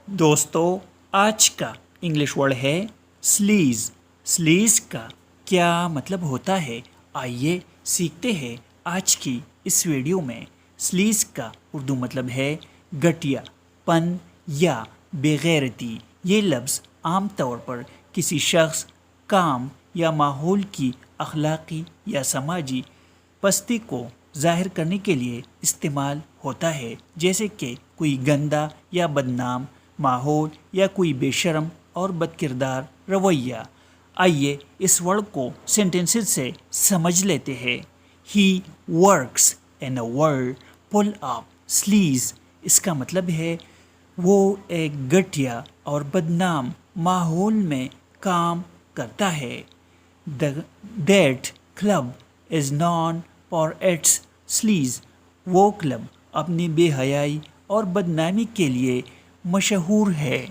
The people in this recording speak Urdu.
دوستو آج کا انگلش ورڈ ہے سلیز۔ سلیز کا کیا مطلب ہوتا ہے، آئیے سیکھتے ہیں آج کی اس ویڈیو میں۔ سلیز کا اردو مطلب ہے گھٹیا پن یا بےغیرتی۔ یہ لفظ عام طور پر کسی شخص، کام یا ماحول کی اخلاقی یا سماجی پستی کو ظاہر کرنے کے لیے استعمال ہوتا ہے، جیسے کہ کوئی گندا یا بدنام ماحول یا کوئی بے شرم اور بد کردار رویہ۔ آئیے اس ورڈ کو سینٹینسز سے سمجھ لیتے ہیں۔ He works in a world full of sleaze. اس کا مطلب ہے وہ ایک گھٹیا اور بدنام ماحول میں کام کرتا ہے۔ That club is known for its sleaze. وہ کلب اپنی بے حیائی اور بدنامی کے لیے مشہور ہے۔